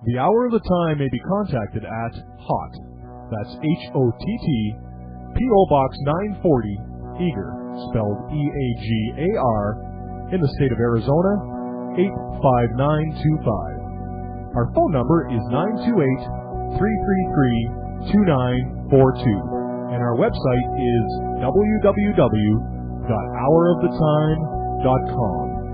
The Hour of the Time may be contacted at HOTT, that's HOTT, P.O. Box 940, Eager, spelled E-A-G-A-R, in the state of Arizona, 85925. Our phone number is 928-333-2942, and our website is www.houroftheTime.com.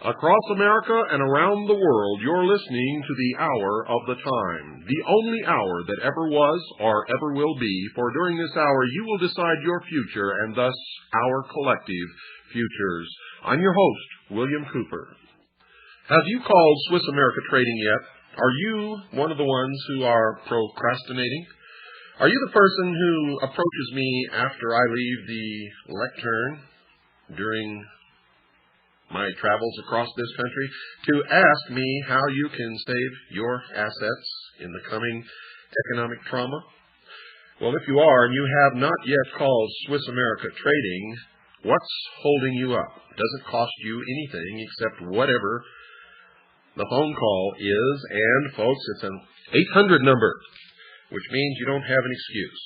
Across America and around the world, you're listening to the Hour of the Time, the only hour that ever was or ever will be, for during this hour you will decide your future and thus our collective futures. I'm your host, William Cooper. Have you called Swiss America Trading yet? Are you one of the ones who are procrastinating? Are you the person who approaches me after I leave the lectern during my travels across this country to ask me how you can save your assets in the coming economic trauma? Well, if you are and you have not yet called Swiss America Trading, what's holding you up? It doesn't cost you anything except whatever the phone call is, and folks, it's an 800 number, which means you don't have an excuse.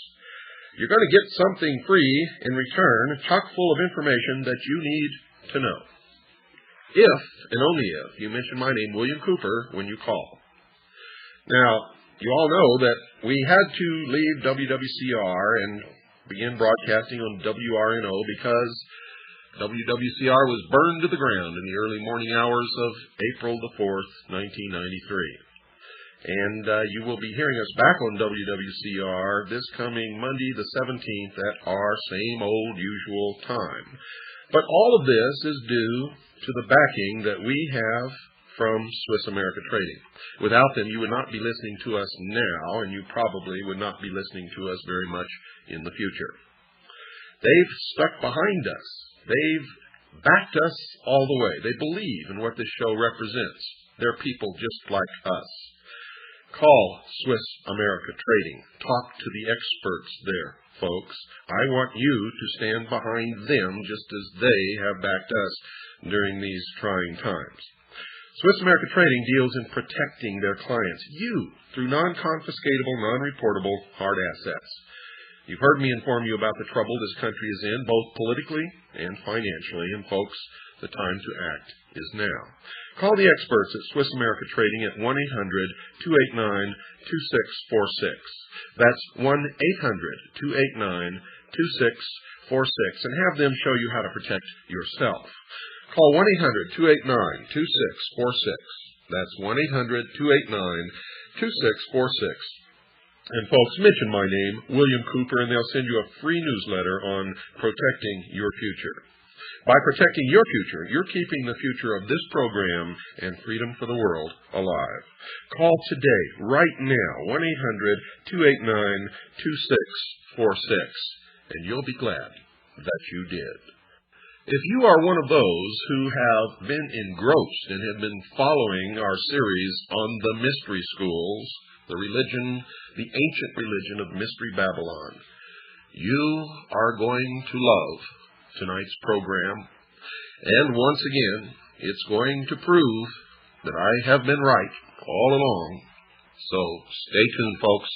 You're going to get something free in return, chock full of information that you need to know. If, and only if, you mention my name, William Cooper, when you call. Now, you all know that we had to leave WWCR and begin broadcasting on WRNO because WWCR was burned to the ground in the early morning hours of April the 4th, 1993. And you will be hearing us back on WWCR this coming Monday the 17th at our same old usual time. But all of this is due to the backing that we have from Swiss America Trading. Without them, you would not be listening to us now, and you probably would not be listening to us very much in the future. They've stuck behind us. They've backed us all the way. They believe in what this show represents. They're people just like us. Call Swiss America Trading. Talk to the experts there, folks. I want you to stand behind them just as they have backed us during these trying times. Swiss America Trading deals in protecting their clients, you, through non-confiscatable, non-reportable hard assets. You've heard me inform you about the trouble this country is in, both politically and financially, and folks, the time to act is now. Call the experts at Swiss America Trading at 1-800-289-2646. That's 1-800-289-2646, and have them show you how to protect yourself. Call 1-800-289-2646. That's 1-800-289-2646. And folks, mention my name, William Cooper, and they'll send you a free newsletter on protecting your future. By protecting your future, you're keeping the future of this program and freedom for the world alive. Call today, right now, 1-800-289-2646, and you'll be glad that you did. If you are one of those who have been engrossed and have been following our series on the mystery schools, the religion, the ancient religion of Mystery Babylon, you are going to love tonight's program. And once again, it's going to prove that I have been right all along. So stay tuned, folks.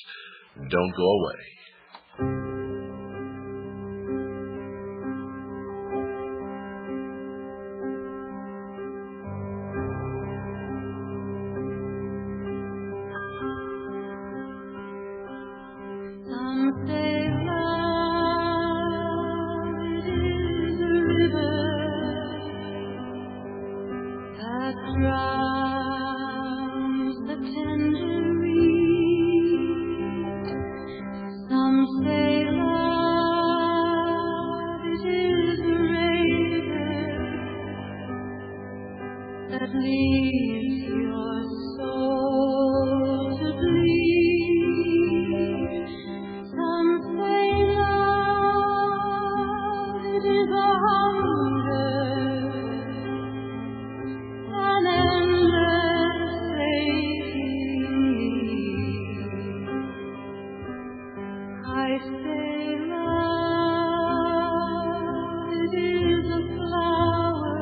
Don't go away. that drowns the tender reed. Some say love it is a razor that leaves your soul to bleed. Some say love it is a hunger, an endless aching. I say love it is a flower,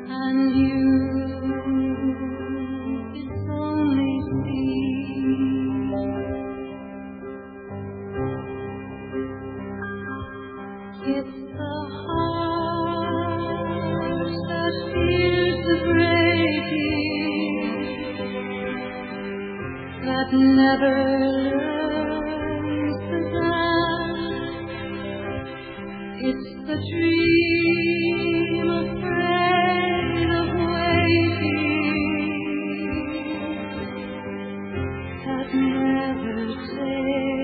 and you it's only seed. It's the heart that fears the breaking, that never learns to dance. It's the dream afraid of waking, that never takes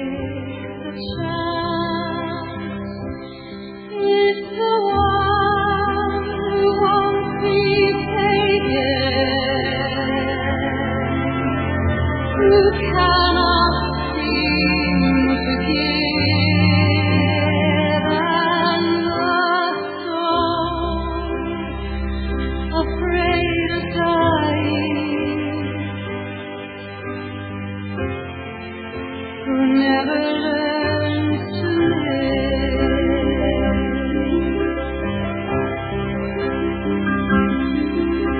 a chance. It's the one who won't be taken, who cannot seem to give, and the soul afraid of dying, who never learns to live.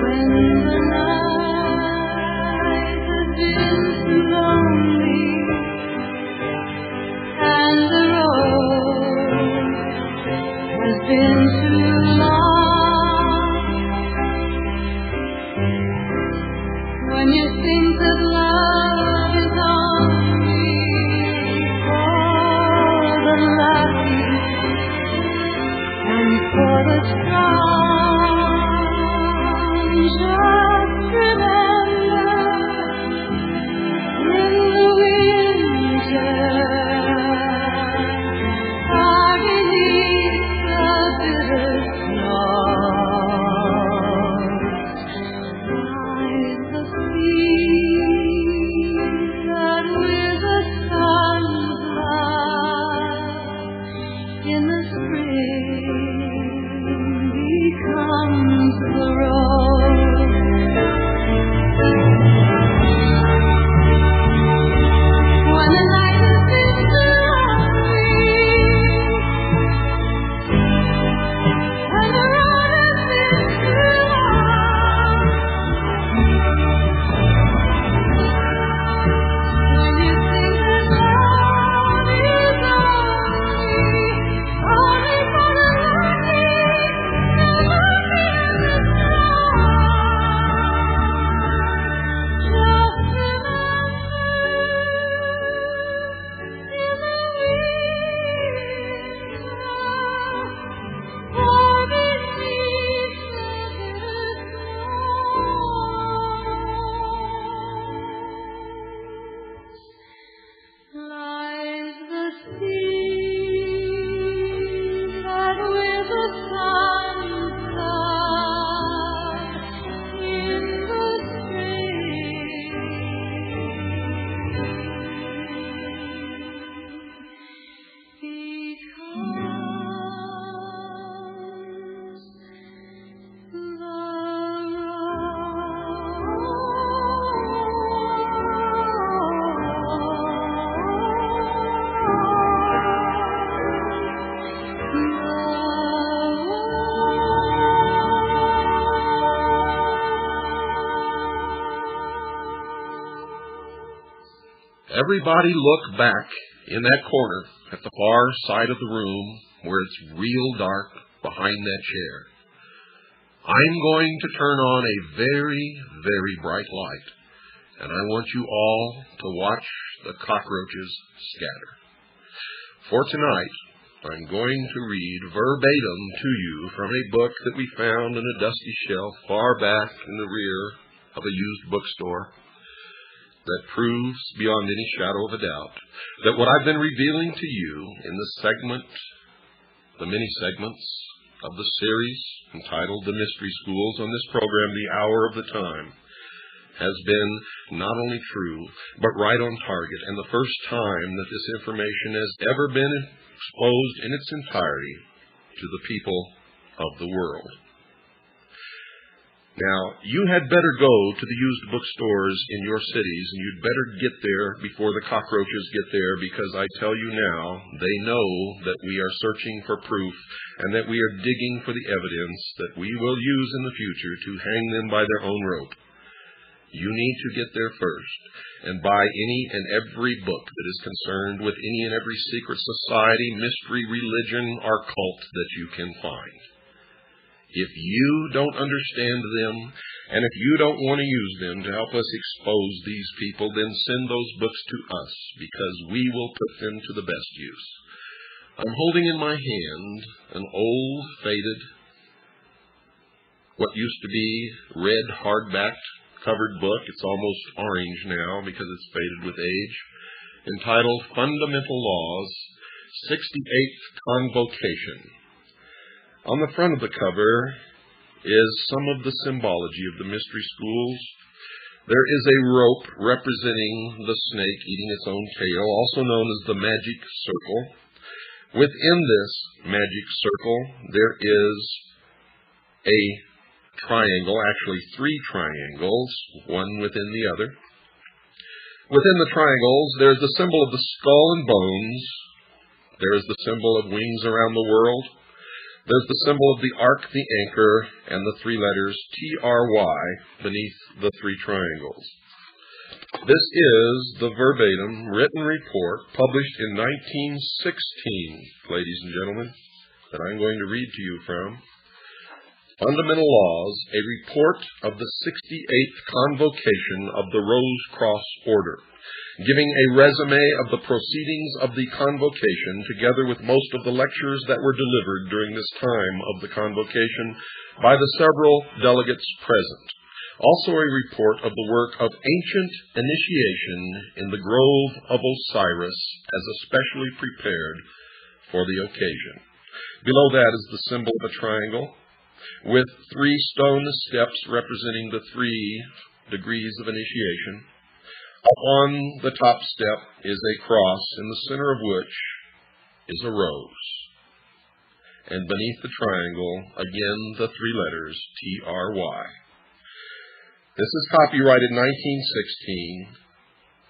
When the night has been too lonely, and the road has been too long, when you think that love is only for the lucky and for the strong, just remember, in the winter, far beneath the bitter snows, lies the sea that with the sun's love in the spring becomes the rose. When the night has been too lonely, and the road has been too long, when you think that love is only for the lucky, and the Everybody look back in that corner at the far side of the room where it's real dark behind that chair. I'm going to turn on a very, very bright light, and I want you all to watch the cockroaches scatter. For tonight, I'm going to read verbatim to you from a book that we found in a dusty shelf far back in the rear of a used bookstore that proves beyond any shadow of a doubt that what I've been revealing to you in the many segments of the series entitled The Mystery Schools on this program, The Hour of the Time, has been not only true, but right on target, and the first time that this information has ever been exposed in its entirety to the people of the world. Now, you had better go to the used bookstores in your cities, and you'd better get there before the cockroaches get there, because I tell you now, they know that we are searching for proof, and that we are digging for the evidence that we will use in the future to hang them by their own rope. You need to get there first and buy any and every book that is concerned with any and every secret society, mystery, religion, or cult that you can find. If you don't understand them, and if you don't want to use them to help us expose these people, then send those books to us, because we will put them to the best use. I'm holding in my hand an old, faded, what used to be red hardback covered book. It's almost orange now because it's faded with age, entitled Fundamental Laws, 68th Convocation. On the front of the cover is some of the symbology of the mystery schools. There is a rope representing the snake eating its own tail, also known as the magic circle. Within this magic circle, there is a triangle, actually three triangles, one within the other. Within the triangles, there's the symbol of the skull and bones. There is the symbol of wings around the world. There's the symbol of the ark, the anchor, and the three letters TRY beneath the three triangles. This is the verbatim written report published in 1916, ladies and gentlemen, that I'm going to read to you from. Fundamental Laws, a report of the 68th Convocation of the Rose Cross Order, giving a resume of the proceedings of the Convocation, together with most of the lectures that were delivered during this time of the Convocation by the several delegates present. Also a report of the work of ancient initiation in the Grove of Osiris, as especially prepared for the occasion. Below that is the symbol of a triangle, with three stone steps representing the 3 degrees of initiation. On the top step is a cross, in the center of which is a rose. And beneath the triangle, again, the 3 letters, TRY. This is copyrighted 1916,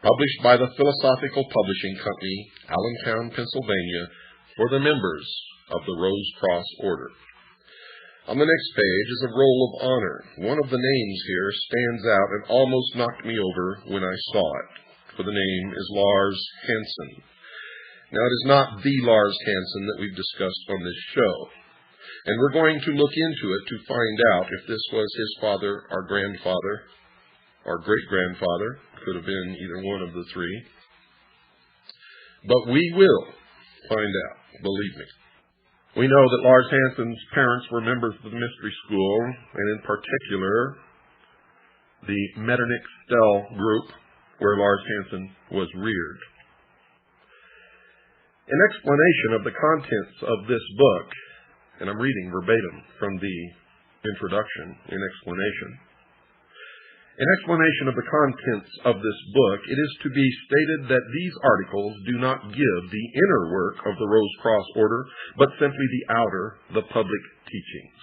published by the Philosophical Publishing Company, Allentown, Pennsylvania, for the members of the Rose Cross Order. On the next page is a roll of honor. One of the names here stands out and almost knocked me over when I saw it, for the name is Lars Hansen. Now, it is not the Lars Hansen that we've discussed on this show, and we're going to look into it to find out if this was his father, or grandfather, or great-grandfather. Could have been either one of the 3. But we will find out, believe me. We know that Lars Hansen's parents were members of the mystery school, and in particular, the Metternich-Stell group, where Lars Hansen was reared. In explanation of the contents of this book, and I'm reading verbatim from the introduction in explanation, in explanation of the contents of this book, it is to be stated that these articles do not give the inner work of the Rose Cross Order, but simply the outer, the public teachings.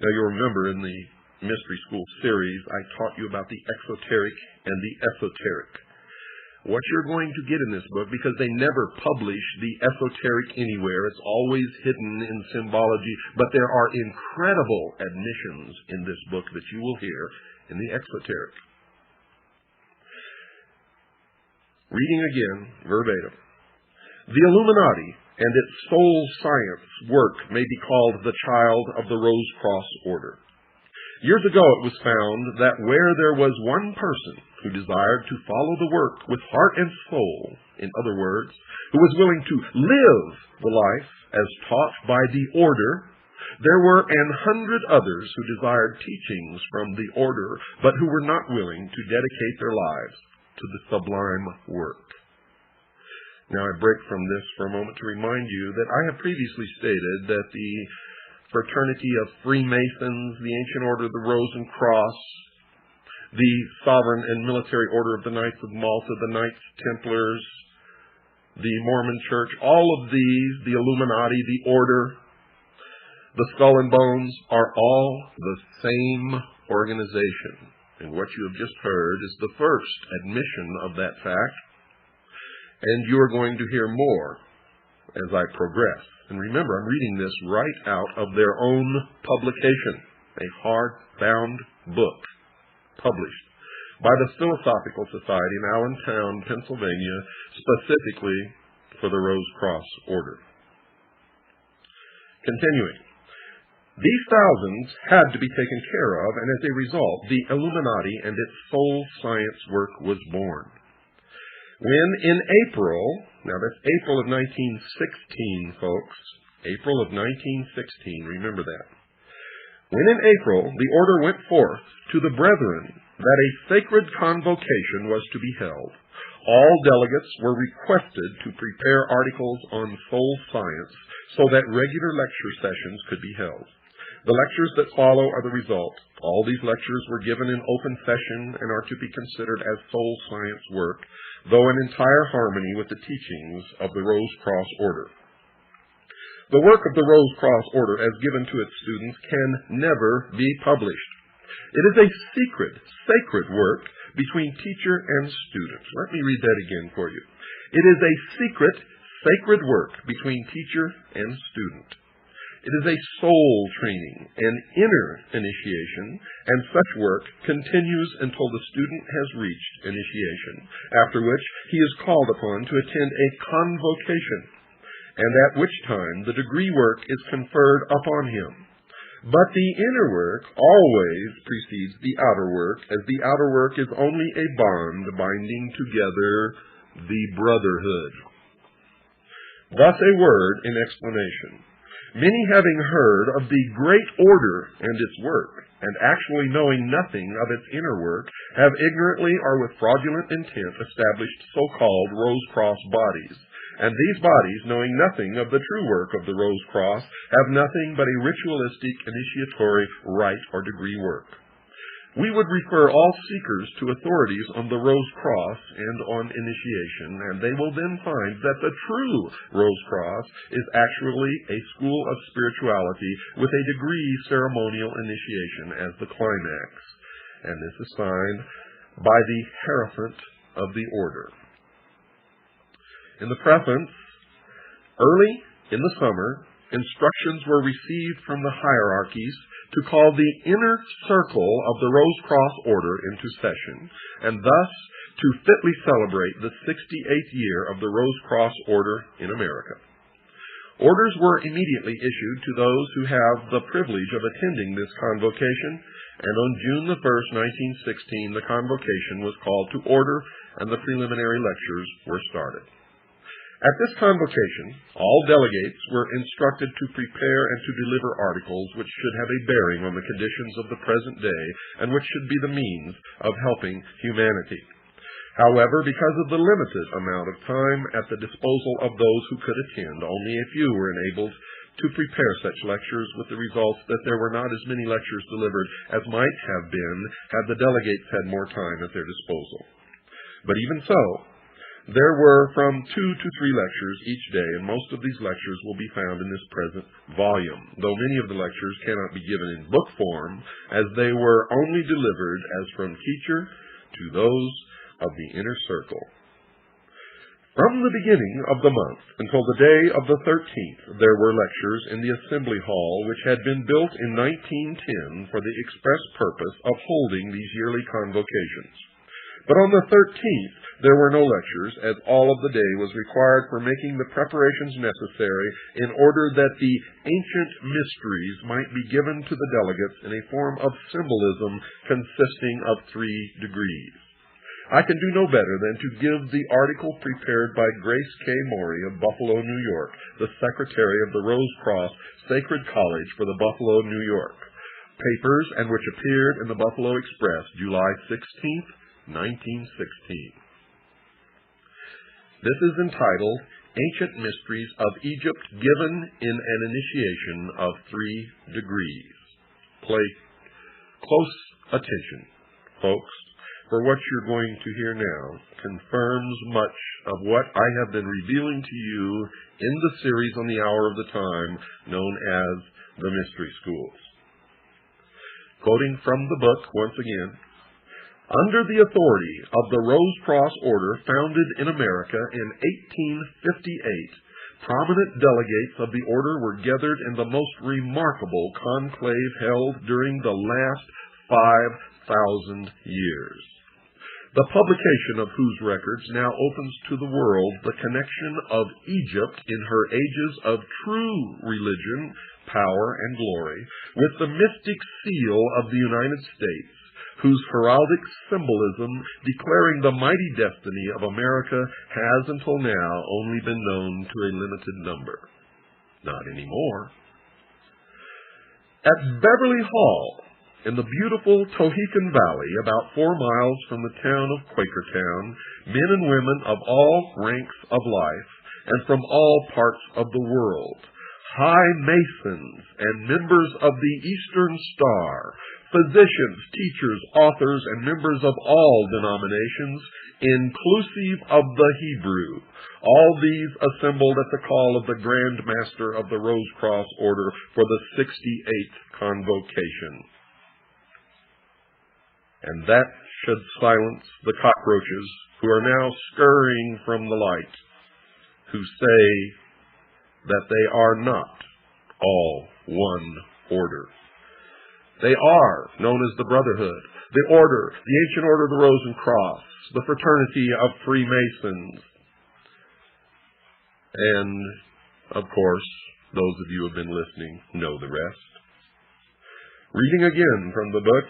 Now, you'll remember in the Mystery School series, I taught you about the exoteric and the esoteric. What you're going to get in this book, because they never publish the esoteric anywhere, it's always hidden in symbology, but there are incredible admissions in this book that you will hear in the exoteric. Reading again, verbatim. The Illuminati and its soul science work may be called the child of the Rose Cross Order. Years ago it was found that where there was one person who desired to follow the work with heart and soul, in other words, who was willing to live the life as taught by the order, there were 100 others who desired teachings from the order, but who were not willing to dedicate their lives to the sublime work. Now I break from this for a moment to remind you that I have previously stated that the fraternity of Freemasons, the ancient order of the Rose and Cross, the sovereign and military order of the Knights of Malta, the Knights Templars, the Mormon Church, all of these, the Illuminati, the Order, the Skull and Bones, are all the same organization. And what you have just heard is the first admission of that fact, and you are going to hear more as I progress. And remember, I'm reading this right out of their own publication, a hardbound book published by the Philosophical Society in Allentown, Pennsylvania, specifically for the Rose Cross Order. Continuing, these thousands had to be taken care of, and as a result, the Illuminati and its soul science work was born. When in April, now that's April of 1916, folks, April of 1916, remember that. When in April the order went forth to the brethren that a sacred convocation was to be held, all delegates were requested to prepare articles on soul science so that regular lecture sessions could be held. The lectures that follow are the result. All these lectures were given in open session and are to be considered as soul science work, though in entire harmony with the teachings of the Rose Cross Order. The work of the Rose Cross Order as given to its students can never be published. It is a secret, sacred work between teacher and student. Let me read that again for you. It is a secret, sacred work between teacher and student. It is a soul training, an inner initiation, and such work continues until the student has reached initiation, after which he is called upon to attend a convocation, and at which time the degree work is conferred upon him. But the inner work always precedes the outer work, as the outer work is only a bond binding together the brotherhood. Thus a word in explanation. Many having heard of the great order and its work, and actually knowing nothing of its inner work, have ignorantly or with fraudulent intent established so-called Rose Cross bodies. And these bodies, knowing nothing of the true work of the Rose Cross, have nothing but a ritualistic, initiatory, rite or degree work. We would refer all seekers to authorities on the Rose Cross and on initiation, and they will then find that the true Rose Cross is actually a school of spirituality with a degree ceremonial initiation as the climax. And this is signed by the Hierophant of the Order. In the preface, early in the summer, instructions were received from the hierarchies to call the inner circle of the Rose Cross Order into session, and thus to fitly celebrate the 68th year of the Rose Cross Order in America. Orders were immediately issued to those who have the privilege of attending this convocation, and on June the 1st, 1916, the convocation was called to order and the preliminary lectures were started. At this convocation, all delegates were instructed to prepare and to deliver articles which should have a bearing on the conditions of the present day and which should be the means of helping humanity. However, because of the limited amount of time at the disposal of those who could attend, only a few were enabled to prepare such lectures, with the result that there were not as many lectures delivered as might have been had the delegates had more time at their disposal. But even so, there were from 2 to 3 lectures each day, and most of these lectures will be found in this present volume, though many of the lectures cannot be given in book form, as they were only delivered as from teacher to those of the inner circle. From the beginning of the month until the day of the 13th, there were lectures in the Assembly Hall, which had been built in 1910 for the express purpose of holding these yearly convocations. But on the 13th, there were no lectures, as all of the day was required for making the preparations necessary in order that the ancient mysteries might be given to the delegates in a form of symbolism consisting of 3 degrees. I can do no better than to give the article prepared by Grace K. Morey of Buffalo, New York, the secretary of the Rose Cross Sacred College for the Buffalo, New York papers, and which appeared in the Buffalo Express, July 16th, 1916. This is entitled, Ancient Mysteries of Egypt Given in an Initiation of 3 Degrees. Pay close attention, folks, for what you're going to hear now confirms much of what I have been revealing to you in the series on the Hour of the Time known as the Mystery Schools. Quoting from the book once again, under the authority of the Rose Cross Order founded in America in 1858, prominent delegates of the order were gathered in the most remarkable conclave held during the last 5,000 years, the publication of whose records now opens to the world the connection of Egypt in her ages of true religion, power, and glory with the mystic seal of the United States, whose heraldic symbolism declaring the mighty destiny of America has until now only been known to a limited number. Not anymore. At Beverly Hall, in the beautiful Tohickon Valley, about 4 miles from the town of Quakertown, men and women of all ranks of life and from all parts of the world, high masons and members of the Eastern Star, physicians, teachers, authors, and members of all denominations, inclusive of the Hebrew, all these assembled at the call of the Grand Master of the Rose Cross Order for the 68th Convocation. And that should silence the cockroaches who are now scurrying from the light, who say that they are not all one order. They are known as the Brotherhood, the Order, the Ancient Order of the Rose and Cross, the Fraternity of Freemasons. And, of course, those of you who have been listening know the rest. Reading again from the book.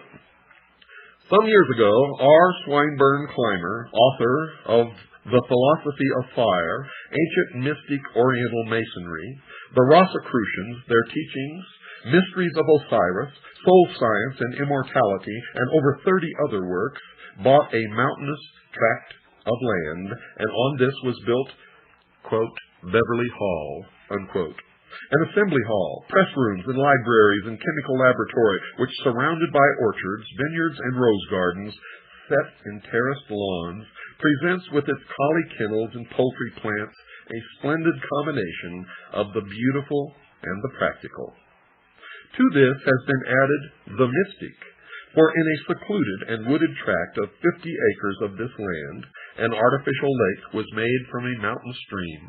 Some years ago, R. Swinburne Clymer, author of The Philosophy of Fire, Ancient Mystic Oriental Masonry, The Rosicrucians, Their Teachings, Mysteries of Osiris, Soul Science and Immortality, and over 30 other works, bought a mountainous tract of land, and on this was built, quote, Beverly Hall, unquote, an assembly hall, press rooms and libraries and chemical laboratory, which surrounded by orchards, vineyards, and rose gardens, set in terraced lawns, presents with its collie kennels and poultry plants a splendid combination of the beautiful and the practical. To this has been added the mystic, for in a secluded and wooded tract of 50 acres of this land, an artificial lake was made from a mountain stream,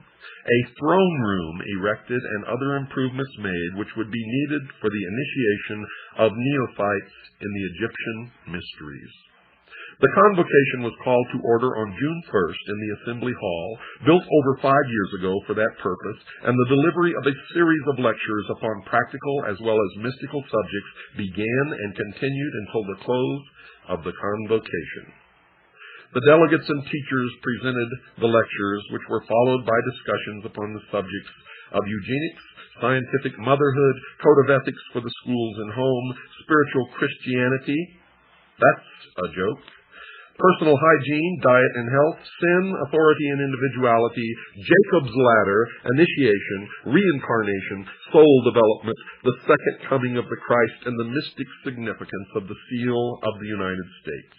a throne room erected and other improvements made which would be needed for the initiation of neophytes in the Egyptian mysteries. The convocation was called to order on June 1st in the Assembly Hall, built over 5 years ago for that purpose, and the delivery of a series of lectures upon practical as well as mystical subjects began and continued until the close of the convocation. The delegates and teachers presented the lectures, which were followed by discussions upon the subjects of eugenics, scientific motherhood, code of ethics for the schools and home, spiritual Christianity, that's a joke, personal hygiene, diet and health, sin, authority and individuality, Jacob's ladder, initiation, reincarnation, soul development, the second coming of the Christ, and the mystic significance of the seal of the United States.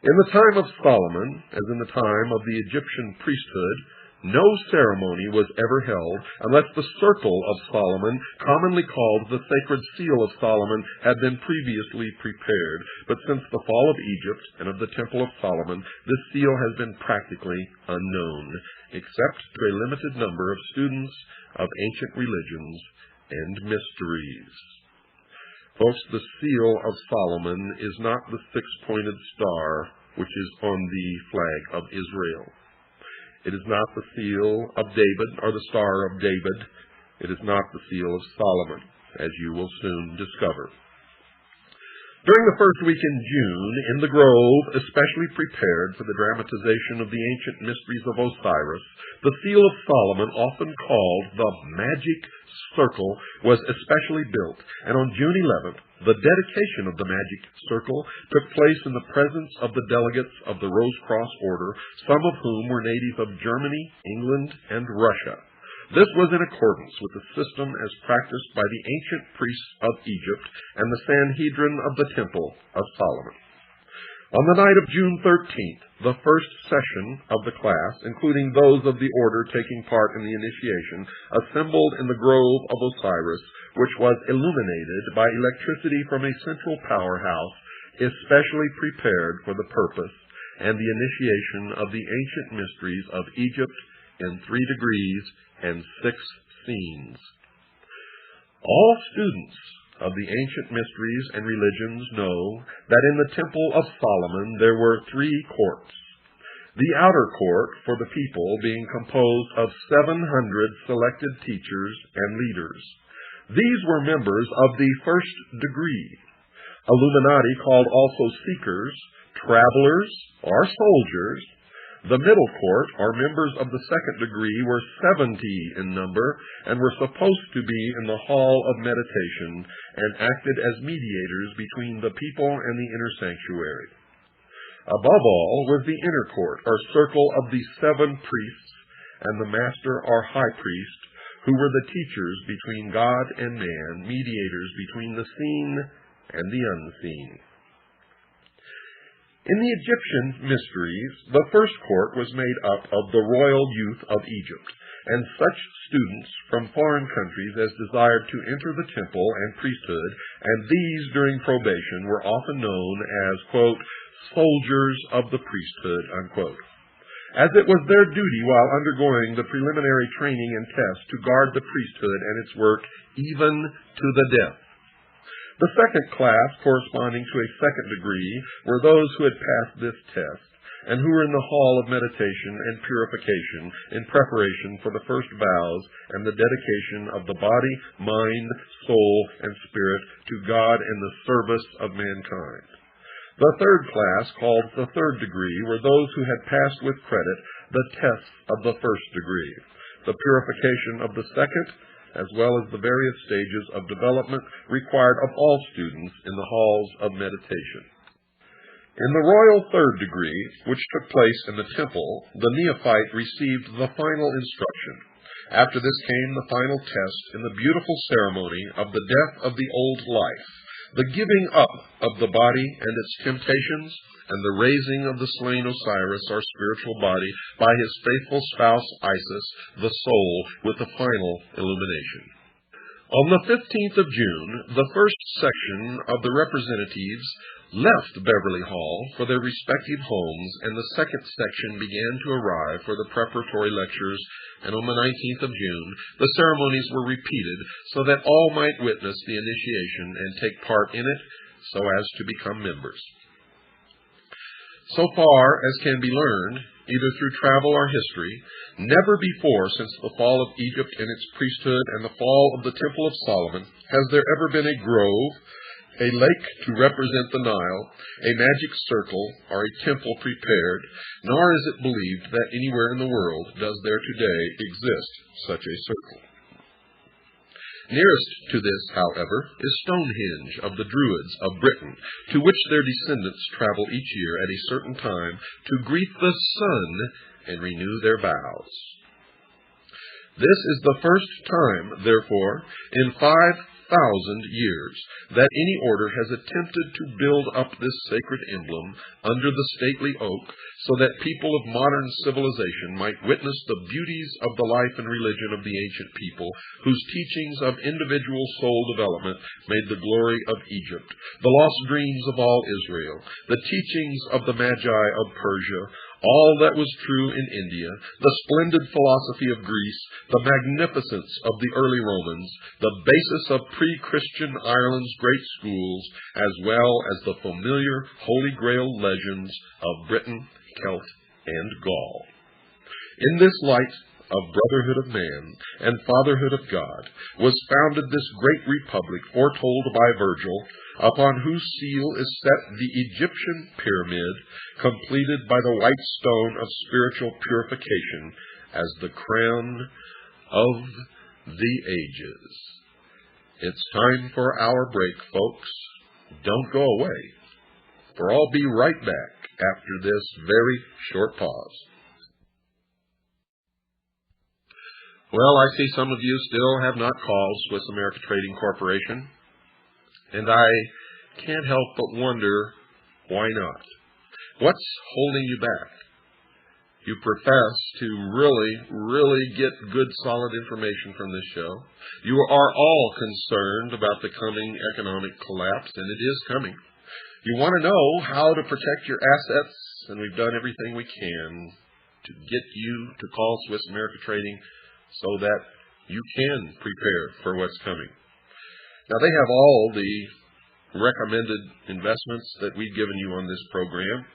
In the time of Solomon, as in the time of the Egyptian priesthood, no ceremony was ever held unless the circle of Solomon, commonly called the Sacred Seal of Solomon, had been previously prepared. But since the fall of Egypt and of the Temple of Solomon, this seal has been practically unknown, except to a limited number of students of ancient religions and mysteries. Folks, the seal of Solomon is not the 6-pointed star which is on the flag of Israel. It is not the seal of David or the Star of David. It is not the seal of Solomon, as you will soon discover. During the first week in June, in the grove, especially prepared for the dramatization of the ancient mysteries of Osiris, the seal of Solomon, often called the Magic Circle, was especially built, and on June 11th, the dedication of the Magic Circle took place in the presence of the delegates of the Rose Cross Order, some of whom were natives of Germany, England, and Russia. This was in accordance with the system as practiced by the ancient priests of Egypt and the Sanhedrin of the Temple of Solomon. On the night of June 13th, the first session of the class, including those of the order taking part in the initiation, assembled in the grove of Osiris, which was illuminated by electricity from a central powerhouse, especially prepared for the purpose and the initiation of the ancient mysteries of Egypt in 3 degrees and 6 scenes. All students of the ancient mysteries and religions know that in the Temple of Solomon there were 3 courts. The outer court for the people being composed of 700 selected teachers and leaders. These were members of the first degree, Illuminati called also seekers, travelers, or soldiers. The middle court, or members of the second degree, were 70 in number and were supposed to be in the hall of meditation and acted as mediators between the people and the inner sanctuary. Above all was the inner court, or circle of the 7 priests and the master or high priest, who were the teachers between God and man, mediators between the seen and the unseen. In the Egyptian mysteries, the first court was made up of the royal youth of Egypt, and such students from foreign countries as desired to enter the temple and priesthood, and these during probation were often known as, quote, soldiers of the priesthood, unquote, as it was their duty while undergoing the preliminary training and tests to guard the priesthood and its work even to the death. The second class, corresponding to a second degree, were those who had passed this test and who were in the hall of meditation and purification in preparation for the first vows and the dedication of the body, mind, soul, and spirit to God in the service of mankind. The third class, called the third degree, were those who had passed with credit the tests of the first degree, the purification of the second, as well as the various stages of development required of all students in the halls of meditation. In the royal third degree, which took place in the temple, the neophyte received the final instruction. After this came the final test in the beautiful ceremony of the death of the old life, the giving up of the body and its temptations, and the raising of the slain Osiris, our spiritual body, by his faithful spouse Isis, the soul, with the final illumination. On the 15th of June, the first section of the representatives left Beverly Hall for their respective homes, and the second section began to arrive for the preparatory lectures, and on the 19th of June, the ceremonies were repeated so that all might witness the initiation and take part in it so as to become members. So far as can be learned, either through travel or history, never before since the fall of Egypt and its priesthood and the fall of the Temple of Solomon has there ever been a grove, a lake to represent the Nile, a magic circle, or a temple prepared, nor is it believed that anywhere in the world does there today exist such a circle. Nearest to this, however, is Stonehenge of the Druids of Britain, to which their descendants travel each year at a certain time to greet the sun and renew their vows. This is the first time, therefore, in 5,000 years that any order has attempted to build up this sacred emblem under the stately oak so that people of modern civilization might witness the beauties of the life and religion of the ancient people, whose teachings of individual soul development made the glory of Egypt, the lost dreams of all Israel, the teachings of the Magi of Persia, all that was true in India, the splendid philosophy of Greece, the magnificence of the early Romans, the basis of pre-Christian Ireland's great schools, as well as the familiar Holy Grail legends of Britain, Celt, and Gaul. In this light of brotherhood of man and fatherhood of God was founded this great republic foretold by Virgil, upon whose seal is set the Egyptian pyramid, completed by the white stone of spiritual purification as the crown of the ages. It's time for our break, folks. Don't go away, for I'll be right back after this very short pause. Well, I see some of you still have not called Swiss America Trading Corporation, and I can't help but wonder, why not? What's holding you back? You profess to really get good, solid information from this show. You are all concerned about the coming economic collapse, and it is coming. You want to know how to protect your assets, and we've done everything we can to get you to call Swiss America Trading so that you can prepare for what's coming. Now, they have all the recommended investments that we've given you on this program.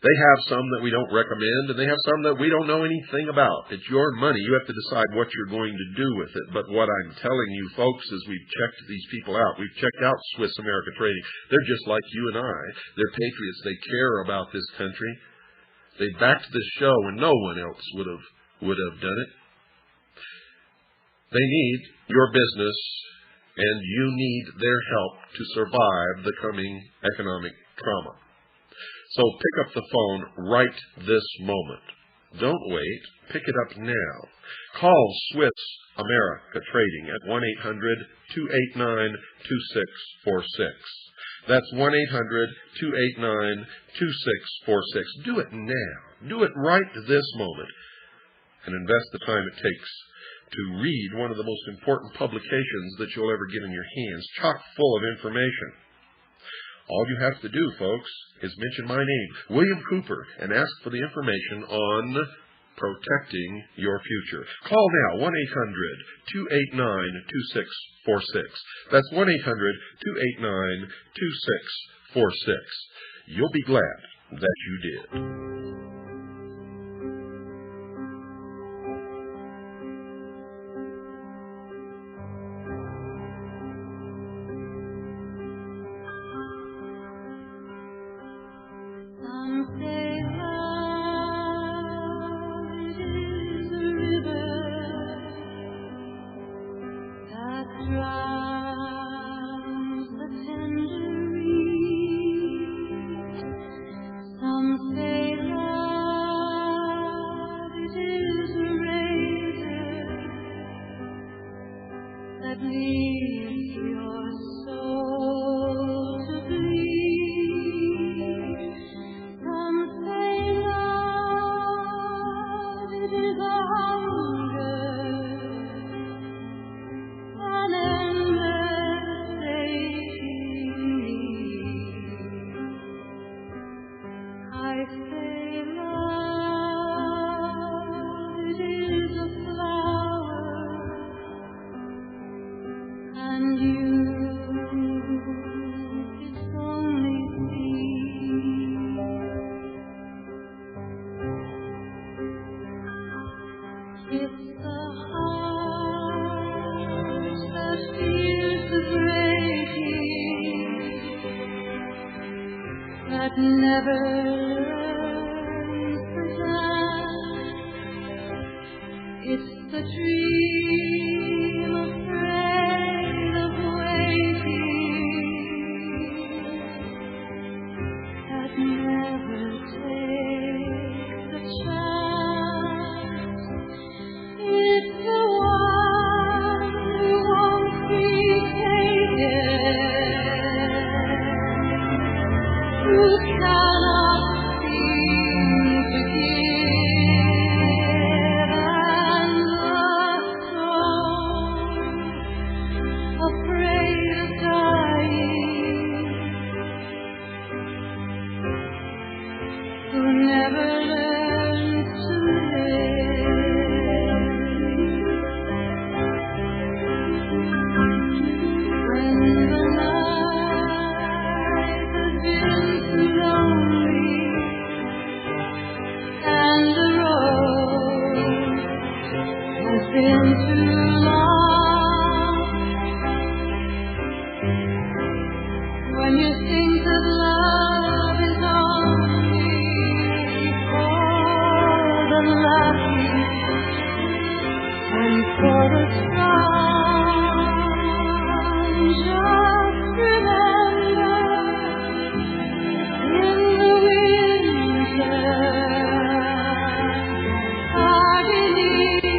They have some that we don't recommend, and they have some that we don't know anything about. It's your money. You have to decide what you're going to do with it. But what I'm telling you, folks, is we've checked these people out. We've checked out Swiss America Trading. They're just like you and I. They're patriots. They care about this country. They backed this show when no one else would have done it. They need your business, and you need their help to survive the coming economic trauma. So pick up the phone right this moment. Don't wait. Pick it up now. Call Swiss America Trading at 1-800-289-2646. That's 1-800-289-2646. Do it now. Do it right this moment. And invest the time it takes to read one of the most important publications that you'll ever get in your hands, chock full of information. All you have to do, folks, is mention my name, William Cooper, and ask for the information on protecting your future. Call now, 1-800-289-2646. That's 1-800-289-2646. You'll be glad that you did. when you think that love is only for the lucky and for the strong, just remember in the winter far beneath the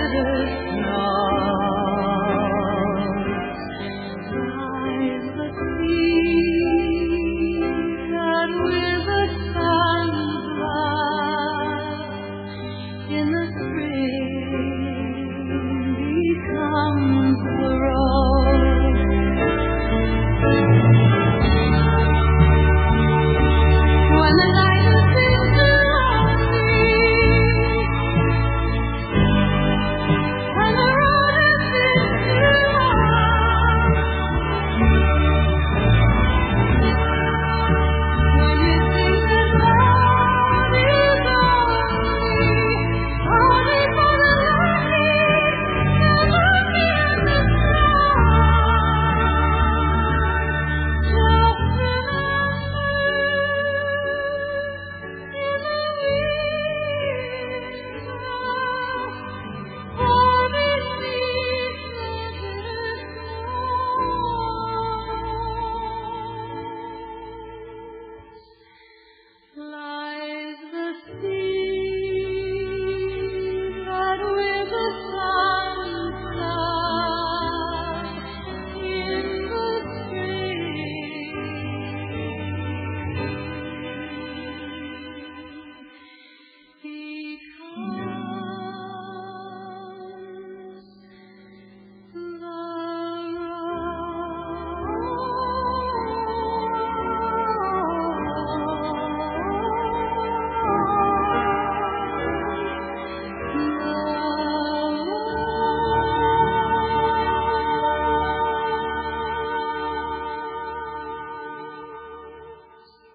bitter snow lies the sea that with the sun's love in the spring becomes the rose. When the light has been too lonely and the road has been too long, when you think that love is only for the lucky and the strong, just lies the sea that with the sun's love in the spring becomes the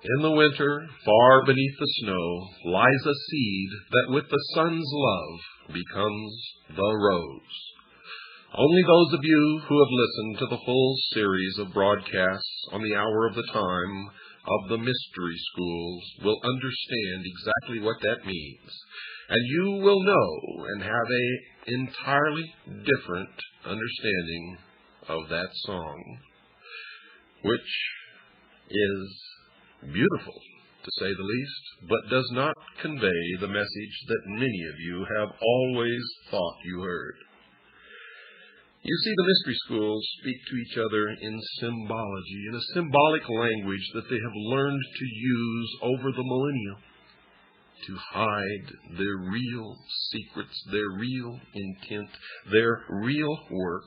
In the winter, far beneath the snow, lies a seed that with the sun's love becomes the rose. Only those of you who have listened to the full series of broadcasts on the Hour of the Time of the Mystery Schools will understand exactly what that means. And you will know and have an entirely different understanding of that song, which is beautiful, to say the least, but does not convey the message that many of you have always thought you heard. You see, the mystery schools speak to each other in symbology, in a symbolic language that they have learned to use over the millennia to hide their real secrets, their real intent, their real work,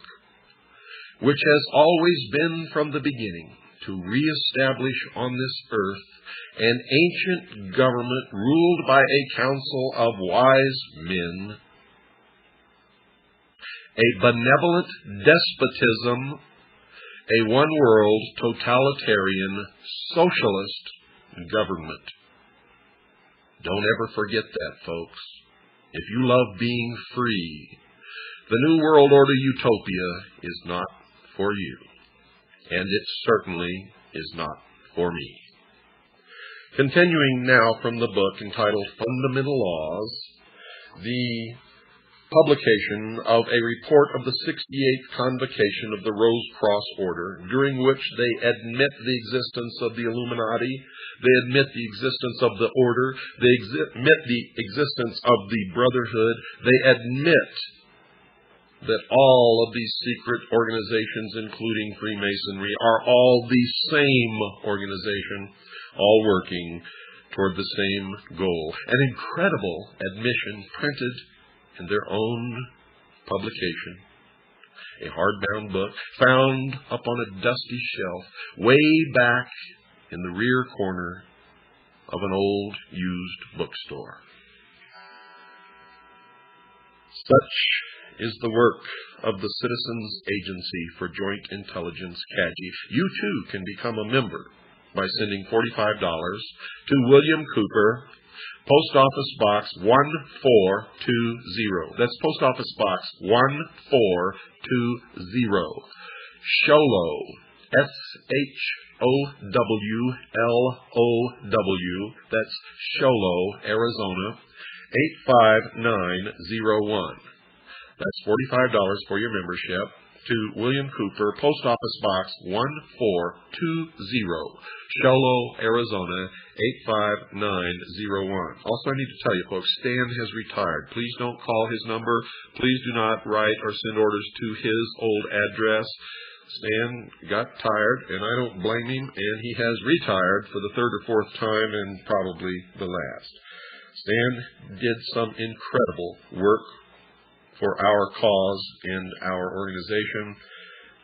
which has always been from the beginning to reestablish on this earth an ancient government ruled by a council of wise men, a benevolent despotism, a one-world totalitarian socialist government. Don't ever forget that, folks. If you love being free, the New World Order utopia is not for you. And it certainly is not for me. Continuing now from the book entitled Fundamental Laws, the publication of a report of the 68th Convocation of the Rose Cross Order, during which they admit the existence of the Illuminati, they admit the existence of the Order, they admit the existence of the Brotherhood, they admit that all of these secret organizations, including Freemasonry, are all the same organization, all working toward the same goal. An incredible admission printed in their own publication, a hardbound book found up on a dusty shelf way back in the rear corner of an old used bookstore. Such is the work of the Citizens Agency for Joint Intelligence, CAGI. You too can become a member by sending $45 to William Cooper, Post Office Box 1420. That's Post Office Box 1420, Show Low, SHOWLOW, that's Sholo, Arizona, 85901. That's $45 for your membership. To William Cooper, Post Office Box 1420, Sholo, Arizona, 85901. Also, I need to tell you, folks, Stan has retired. Please don't call his number. Please do not write or send orders to his old address. Stan got tired, and I don't blame him, and he has retired for the third or fourth time and probably the last. Stan did some incredible work for our cause and our organization.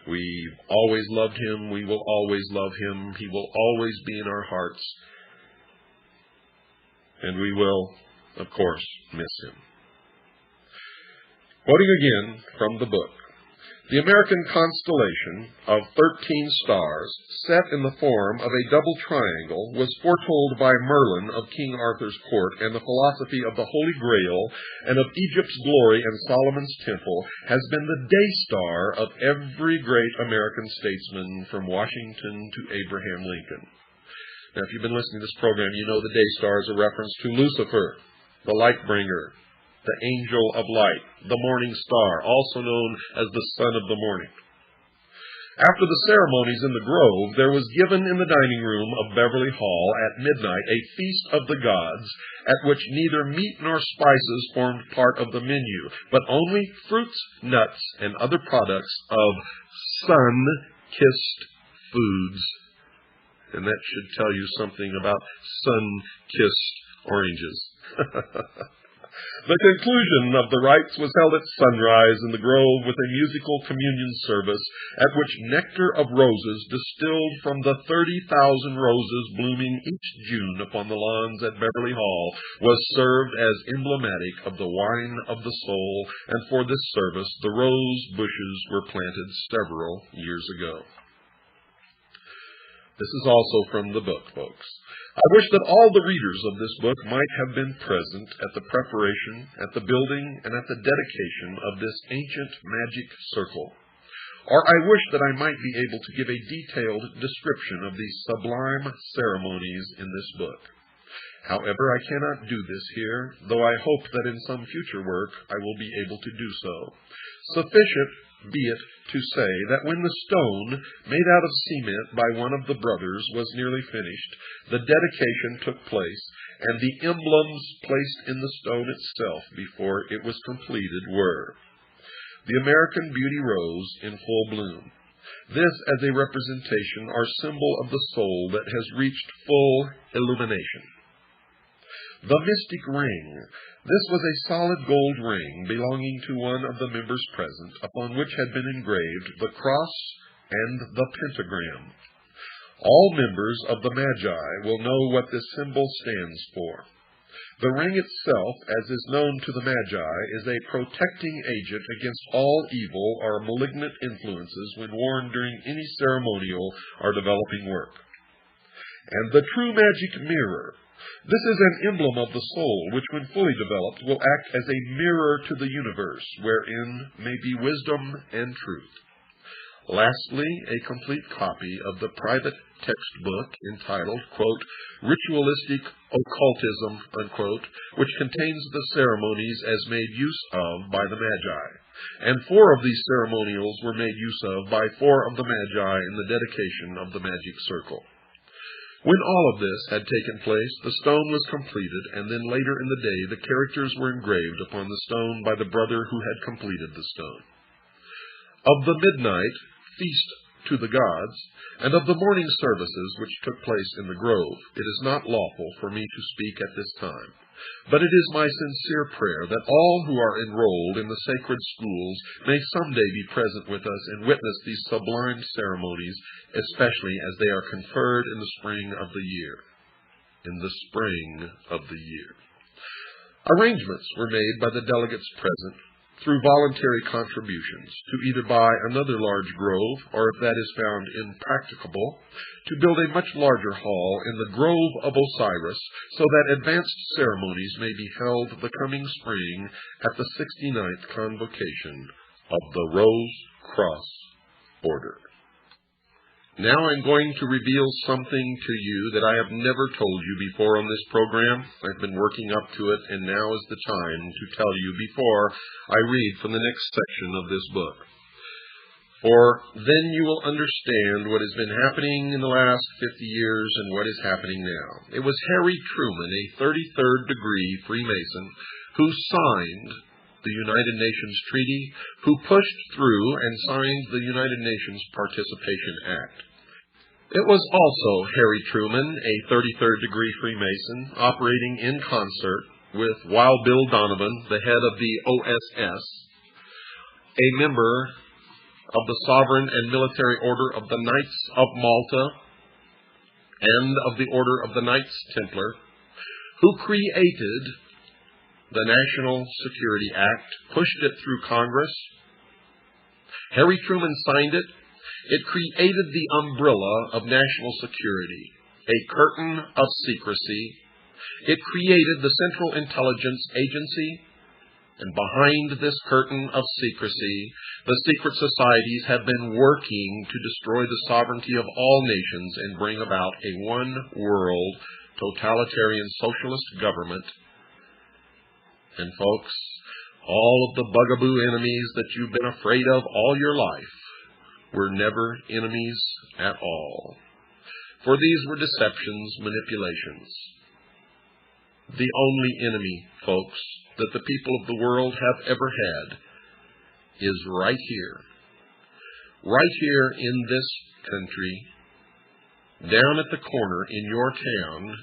We've always loved him. We will always love him. He will always be in our hearts. And we will, of course, miss him. Quoting again from the book, the American constellation of 13 stars, set in the form of a double triangle, was foretold by Merlin of King Arthur's court, and the philosophy of the Holy Grail and of Egypt's glory and Solomon's temple has been the day star of every great American statesman from Washington to Abraham Lincoln. Now, if you've been listening to this program, you know the day star is a reference to Lucifer, the light bringer, the angel of light, the morning star, also known as the son of the morning. After the ceremonies in the grove, there was given in the dining room of Beverly Hall at midnight a feast of the gods, at which neither meat nor spices formed part of the menu, but only fruits, nuts, and other products of sun-kissed foods. And that should tell you something about sun-kissed oranges. The conclusion of the rites was held at sunrise in the grove with a musical communion service, at which nectar of roses distilled from the 30,000 roses blooming each June upon the lawns at Beverly Hall was served as emblematic of the wine of the soul, and for this service the rose bushes were planted several years ago. This is also from the book, folks. I wish that all the readers of this book might have been present at the preparation, at the building, and at the dedication of this ancient magic circle. Or I wish that I might be able to give a detailed description of these sublime ceremonies in this book. However, I cannot do this here, though I hope that in some future work I will be able to do so. Sufficient be it to say that when the stone, made out of cement by one of the brothers, was nearly finished, the dedication took place, and the emblems placed in the stone itself before it was completed were the American Beauty Rose in full bloom. This as a representation or symbol of the soul that has reached full illumination. The mystic ring. This was a solid gold ring belonging to one of the members present, upon which had been engraved the cross and the pentagram. All members of the Magi will know what this symbol stands for. The ring itself, as is known to the Magi, is a protecting agent against all evil or malignant influences when worn during any ceremonial or developing work. And the true magic mirror. This is an emblem of the soul, which when fully developed will act as a mirror to the universe, wherein may be wisdom and truth. Lastly, a complete copy of the private textbook entitled, quote, Ritualistic Occultism, unquote, which contains the ceremonies as made use of by the Magi. And 4 of these ceremonials were made use of by 4 of the Magi in the dedication of the magic circle. When all of this had taken place, the stone was completed, and then later in the day the characters were engraved upon the stone by the brother who had completed the stone. Of the midnight feast to the gods, and of the morning services which took place in the grove, it is not lawful for me to speak at this time. But it is my sincere prayer that all who are enrolled in the sacred schools may someday be present with us and witness these sublime ceremonies, especially as they are conferred in the spring of the year. In the spring of the year. Arrangements were made by the delegates present through voluntary contributions to either buy another large grove, or if that is found impracticable, to build a much larger hall in the Grove of Osiris, so that advanced ceremonies may be held the coming spring at the 69th Convocation of the Rose Cross Order. Now I'm going to reveal something to you that I have never told you before on this program. I've been working up to it, and now is the time to tell you before I read from the next section of this book. For then you will understand what has been happening in the last 50 years and what is happening now. It was Harry Truman, a 33rd degree Freemason, who signed the United Nations Treaty, who pushed through and signed the United Nations Participation Act. It was also Harry Truman, a 33rd degree Freemason, operating in concert with Wild Bill Donovan, the head of the OSS, a member of the Sovereign and Military Order of the Knights of Malta and of the Order of the Knights Templar, who created the National Security Act, pushed it through Congress. Harry Truman signed it. It created the umbrella of national security, a curtain of secrecy. It created the Central Intelligence Agency, and behind this curtain of secrecy, the secret societies have been working to destroy the sovereignty of all nations and bring about a one-world totalitarian socialist government. And folks, all of the bugaboo enemies that you've been afraid of all your life were never enemies at all. For these were deceptions, manipulations. The only enemy, folks, that the people of the world have ever had is right here in this country, down at the corner in your town,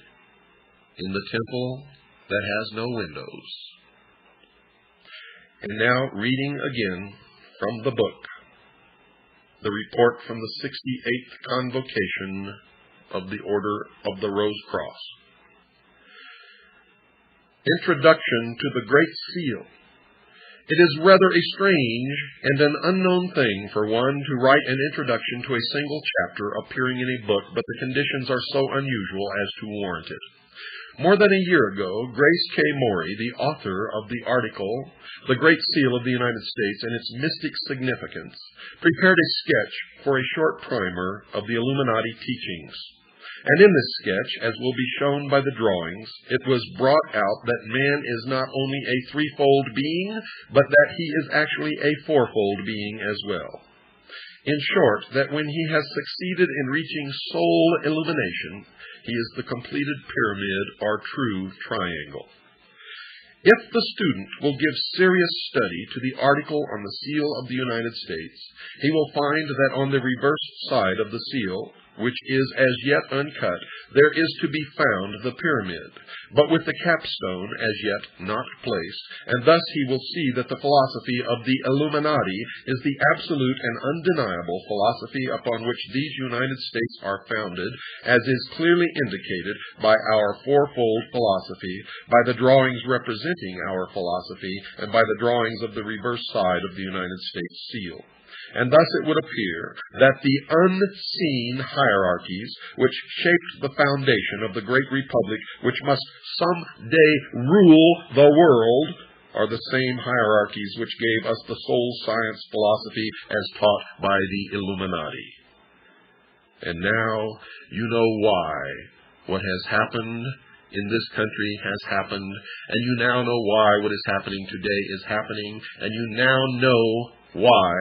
in the temple that has no windows. And now, reading again from the book, the report from the 68th Convocation of the Order of the Rose Cross. Introduction to the Great Seal. It is rather a strange and an unknown thing for one to write an introduction to a single chapter appearing in a book, but the conditions are so unusual as to warrant it. More than a year ago, Grace K. Morey, the author of the article, The Great Seal of the United States and Its Mystic Significance, prepared a sketch for a short primer of the Illuminati teachings. And in this sketch, as will be shown by the drawings, it was brought out that man is not only a threefold being, but that he is actually a fourfold being as well. In short, that when he has succeeded in reaching soul illumination, he is the completed pyramid or true triangle. If the student will give serious study to the article on the seal of the United States, he will find that on the reverse side of the seal, which is as yet uncut, there is to be found the pyramid, but with the capstone as yet not placed, and thus he will see that the philosophy of the Illuminati is the absolute and undeniable philosophy upon which these United States are founded, as is clearly indicated by our fourfold philosophy, by the drawings representing our philosophy, and by the drawings of the reverse side of the United States seal. And thus it would appear that the unseen hierarchies which shaped the foundation of the great republic, which must some day rule the world, are the same hierarchies which gave us the soul science philosophy as taught by the Illuminati. And now you know why what has happened in this country has happened, and you now know why what is happening today is happening, and you now know why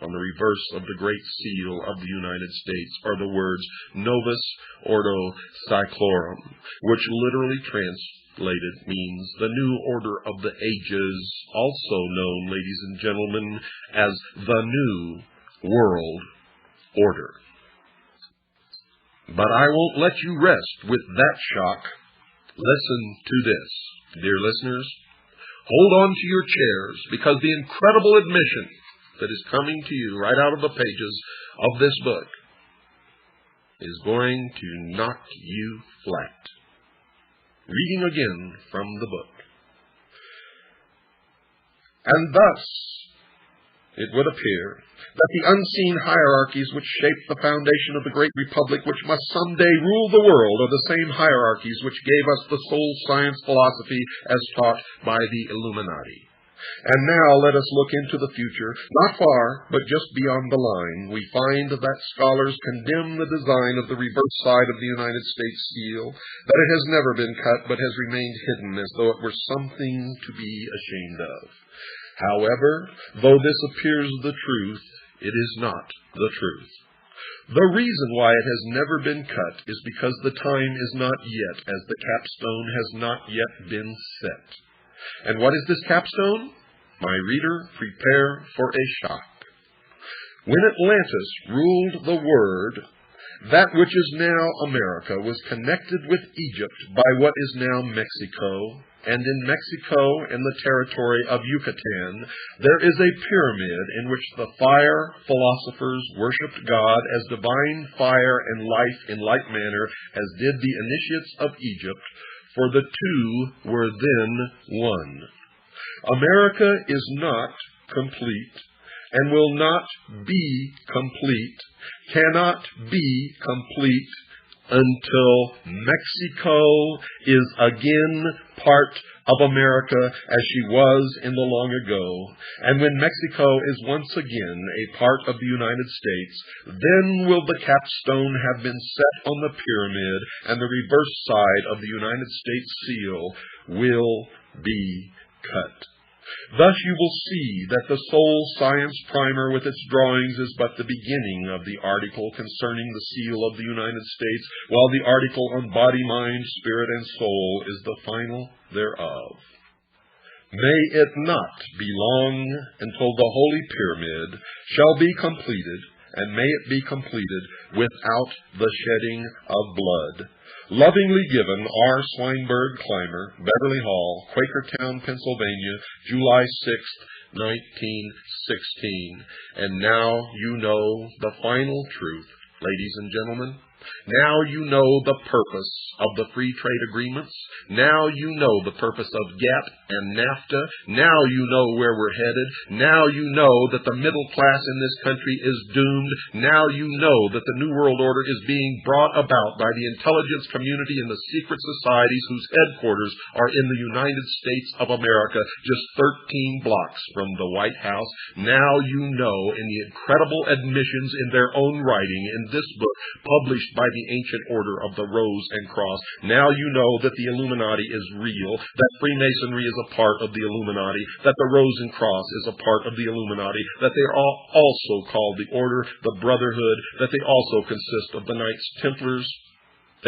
on the reverse of the Great Seal of the United States are the words Novus Ordo Seclorum, which literally translated means the new order of the ages, also known, ladies and gentlemen, as the New World Order. But I won't let you rest with that shock. Listen to this, dear listeners. Hold on to your chairs, because the incredible admission that is coming to you right out of the pages of this book is going to knock you flat. Reading again from the book. And thus it would appear that the unseen hierarchies which shape the foundation of the great republic, which must someday rule the world, are the same hierarchies which gave us the soul science philosophy as taught by the Illuminati. And now let us look into the future, not far, but just beyond the line. We find that scholars condemn the design of the reverse side of the United States seal, that it has never been cut, but has remained hidden as though it were something to be ashamed of. However, though this appears the truth, it is not the truth. The reason why it has never been cut is because the time is not yet, as the capstone has not yet been set. And what is this capstone? My reader, prepare for a shock. When Atlantis ruled the world, that which is now America was connected with Egypt by what is now Mexico, and in Mexico and the territory of Yucatan, there is a pyramid in which the fire philosophers worshipped God as divine fire and life in like manner as did the initiates of Egypt, for the two were then one. America is not complete and will not be complete, cannot be complete until Mexico is again part of America as she was in the long ago. And when Mexico is once again a part of the United States, then will the capstone have been set on the pyramid, and the reverse side of the United States seal will be cut. Thus you will see that the Soul Science Primer with its drawings is but the beginning of the article concerning the seal of the United States, while the article on body, mind, spirit, and soul is the final thereof. May it not be long until the Holy Pyramid shall be completed, and may it be completed without the shedding of blood. Lovingly given, R. Swinburne Clymer, Beverly Hall, Quakertown, Pennsylvania, July 6th, 1916. And now you know the final truth, ladies and gentlemen. Now you know the purpose of the free trade agreements. Now you know the purpose of GATT and NAFTA. Now you know where we're headed. Now you know that the middle class in this country is doomed. Now you know that the New World Order is being brought about by the intelligence community and the secret societies whose headquarters are in the United States of America, just 13 blocks from the White House. Now you know, in the incredible admissions in their own writing in this book, published by the ancient order of the Rose and Cross, now you know that the Illuminati is real, that Freemasonry is a part of the Illuminati, that the Rose and Cross is a part of the Illuminati, that they are also called the Order, the Brotherhood, that they also consist of the Knights Templars,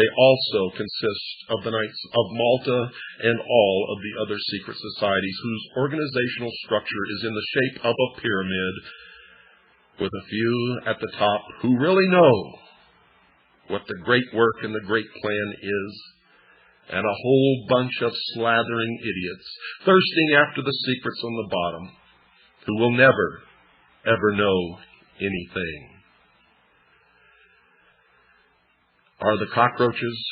they also consist of the Knights of Malta, and all of the other secret societies whose organizational structure is in the shape of a pyramid, with a few at the top who really know what the great work and the great plan is, and a whole bunch of slathering idiots thirsting after the secrets on the bottom, who will never, ever know anything. Are the cockroaches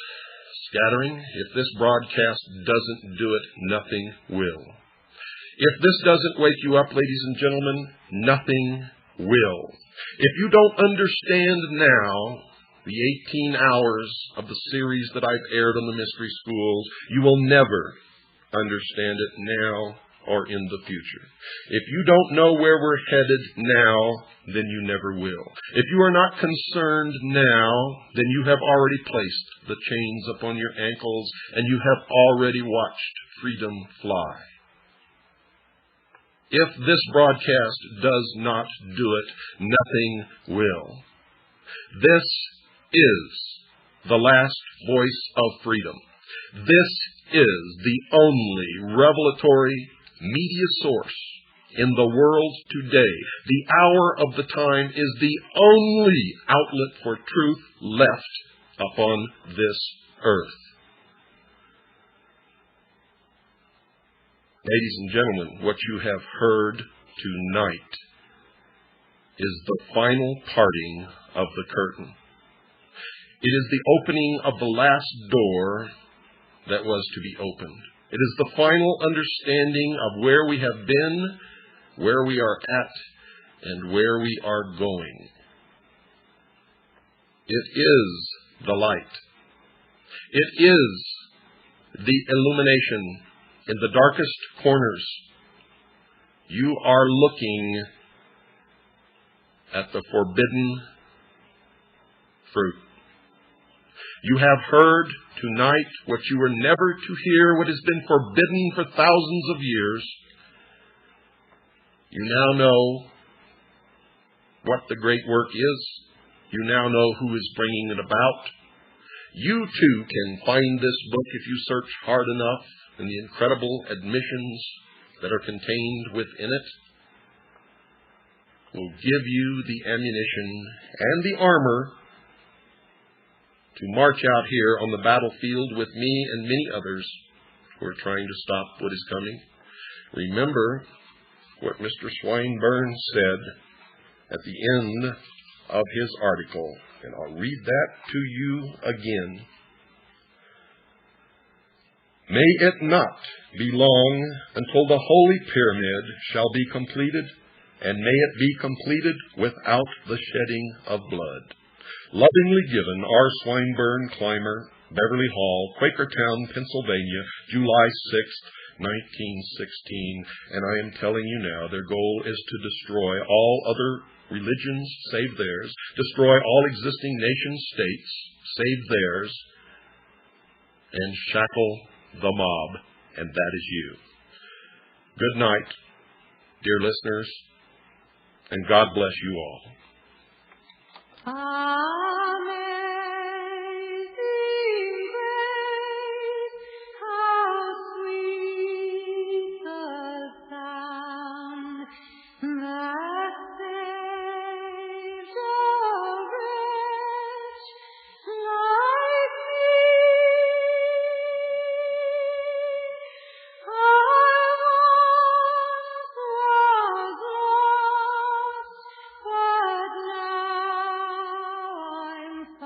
scattering? If this broadcast doesn't do it, nothing will. If this doesn't wake you up, ladies and gentlemen, nothing will. If you don't understand now the 18 hours of the series that I've aired on the Mystery Schools, you will never understand it now or in the future. If you don't know where we're headed now, then you never will. If you are not concerned now, then you have already placed the chains upon your ankles, and you have already watched freedom fly. If this broadcast does not do it, nothing will. This is the last voice of freedom. This is the only revelatory media source in the world today. The hour of the time is the only outlet for truth left upon this earth. Ladies and gentlemen, what you have heard tonight is the final parting of the curtain. It is the opening of the last door that was to be opened. It is the final understanding of where we have been, where we are at, and where we are going. It is the light. It is the illumination in the darkest corners You are looking at the forbidden fruit. You have heard tonight what you were never to hear, what has been forbidden for thousands of years. You now know what the great work is. You now know who is bringing it about. You too can find this book if you search hard enough in the incredible admissions that are contained within it. Will give you the ammunition and the armor to march out here on the battlefield with me and many others who are trying to stop what is coming. Remember what Mr. Swinburne said at the end of his article, and I'll read that to you again. May it not be long until the Holy Pyramid shall be completed, and may it be completed without the shedding of blood. Lovingly given, R. Swinburne, Clymer, Beverly Hall, Quakertown, Pennsylvania, July 6th, 1916. And I am telling you now, their goal is to destroy all other religions save theirs, destroy all existing nation-states save theirs, and shackle the mob, and that is you. Good night, dear listeners, and God bless you all. Amazing grace, how sweet the sound that saved a wretch like me. I once was lost, but now I'm found.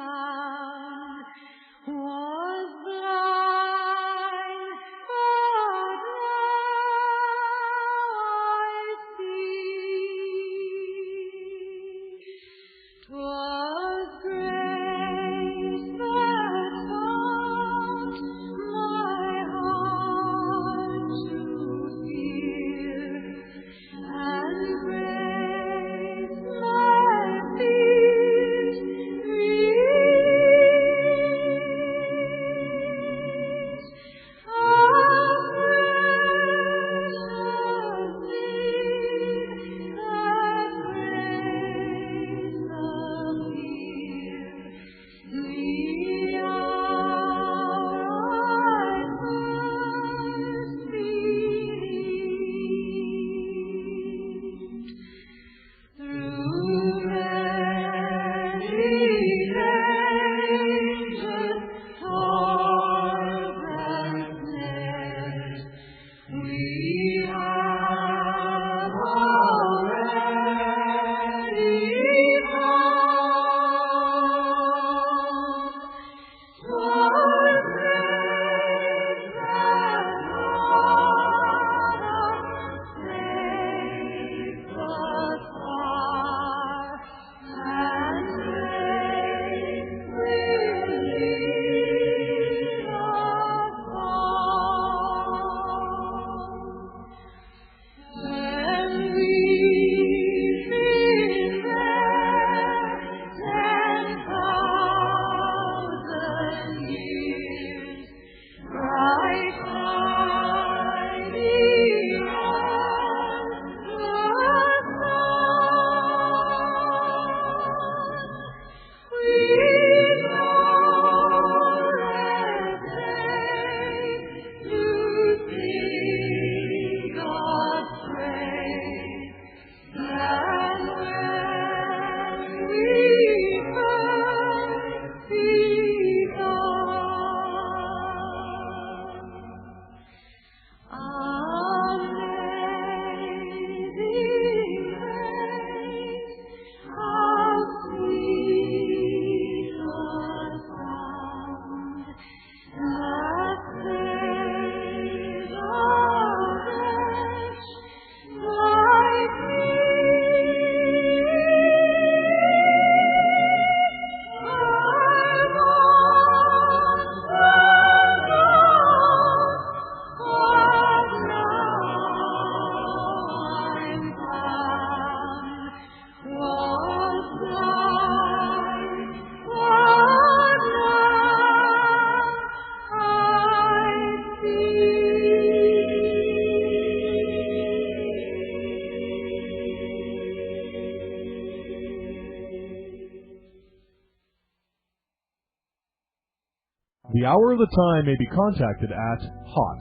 The Hour of the Time may be contacted at HOTT,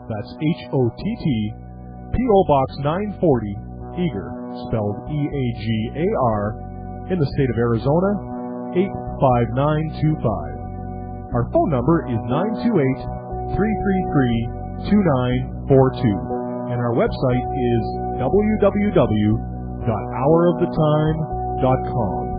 that's H-O-T-T, P.O. Box 940, Eager, spelled E-A-G-A-R, in the state of Arizona, 85925. Our phone number is 928-333-2942, and our website is www.houroftetime.com.